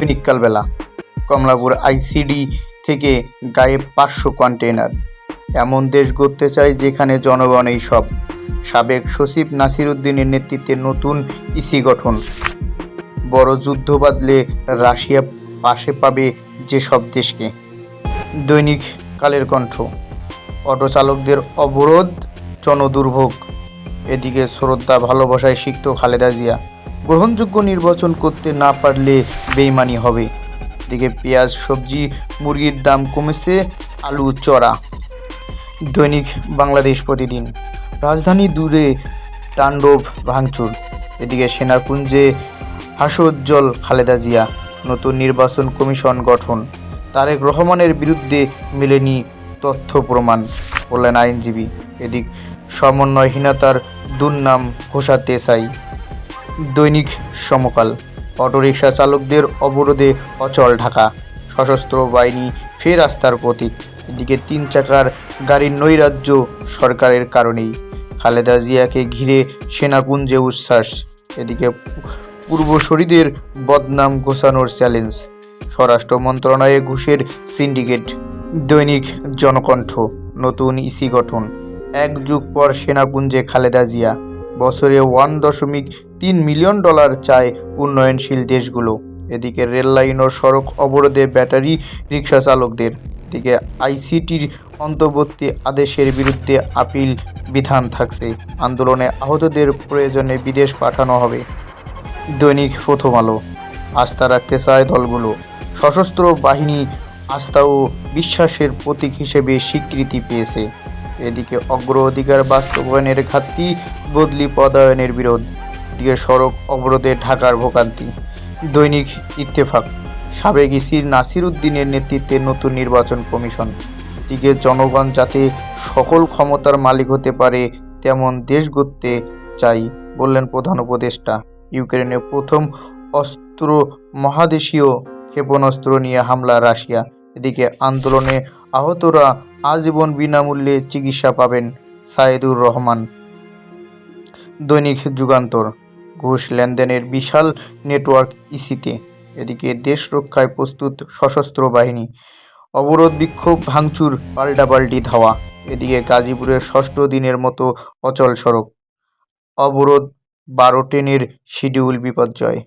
বিনিকালবেলা Kamalapur ICD থেকে গায়েব 500 container. এমন দেশ গড়তে চায় যেখানে জনগণ এই সব। সাবেক সচিব নাসির উদ্দিনের নেতৃত্বে নতুন ইসি গঠন। বড় যুদ্ধ বাঁধলে রাশিয়া পাশে পাবে যেসব দেশকে। দৈনিক কালের কণ্ঠ। অটো চালকদের অবরোধ জনদুর্ভোগ। এদিকে শ্রদ্ধা ভালোবাসায় সিক্ত খালেদা জিয়া। গ্রহণযোগ্য নির্বাচন করতে না পারলে বেইমানি হবে। এদিকে পেঁয়াজ সবজি মুরগির দাম কমেছে, আলু চড়া। দৈনিক বাংলাদেশ প্রতিদিন। রাজধানী দূরে তাণ্ডব ভাঙচুর। এদিকে সেনাকুঞ্জে হাস্যোজ্জ্বল খালেদা জিয়া। নতুন নির্বাচন কমিশন গঠন। তারেক রহমানের বিরুদ্ধে মেলেনি তথ্য প্রমাণ, বললেন আইনজীবী। এদিক সমন্বয়হীনতার দুর্নাম ঘোষাতে চাই। দৈনিক সমকাল। অটোরিকশা চালকদের অবরোধে অচল ঢাকা। সশস্ত্র বাহিনী ফের আস্থার প্রতীক। এদিকে 3 চাকার গাড়ির নৈরাজ্য সরকারের কারণেই। খালেদা জিয়াকে ঘিরে সেনাকুঞ্জে উচ্ছ্বাস। এদিকে পূর্বসূরিদের বদনাম ঘোচানোর চ্যালেঞ্জ। স্বরাষ্ট্র মন্ত্রণালয়ে ঘুষের সিন্ডিকেট। দৈনিক জনকণ্ঠ। নতুন ইসি গঠন। 1 যুগ পর সেনাকুঞ্জে খালেদা জিয়া। বছরে $1.3 মিলিয়ন চায় উন্নয়নশীল দেশগুলো। এদিকে রেললাইন ও সড়ক অবরোধে ব্যাটারি রিকশা চালকদের। এদিকে আইসিটির অন্তর্বর্তী আদেশের বিরুদ্ধে আপিল বিধান থাকছে। আন্দোলনে আহতদের প্রয়োজনে বিদেশ পাঠানো হবে। দৈনিক প্রথম আলো। আস্থা রাখতে চায় দলগুলো। সশস্ত্র বাহিনী আস্থা ও বিশ্বাসের প্রতীক হিসেবে স্বীকৃতি পেয়েছে। এদিকে অগ্রাধিকার বাস্তবায়নের ঘাটতি, বদলি পদায়নের বিরোধ। এদিকে সড়ক অবরোধে ঢাকার ভোগান্তি। দৈনিক ইত্তেফাক। সাবেক ইসি নাসির উদ্দিনের নেতৃত্বে নতুন নির্বাচন কমিশন। এদিকে জনগণ যাতে সকল ক্ষমতার মালিক হতে পারে তেমন দেশ গড়তে চাই, বললেন প্রধান উপদেষ্টা। ইউক্রেনে প্রথম অস্ত্র মহাদেশীয় ক্ষেপণাস্ত্র নিয়ে হামলা রাশিয়া। এদিকে আন্দোলনে আহতরা আজীবন বিনামূল্যে চিকিৎসা পাবেন, সাইদুর রহমান। দৈনিক যুগান্তর। ঘুষ লেনদেনের বিশাল নেটওয়ার্ক ইসিতে। এদিকে দেশ রক্ষায় প্রস্তুত সশস্ত্র বাহিনী। অবরোধ বিক্ষোভ ভাঙচুর পাল্টাপাল্টি ধাওয়া। এদিকে গাজীপুরের 6ষ্ঠ দিনের মতো অচল সড়ক। অবরোধ 12 ট্রেনের শিডিউল বিপর্যয়।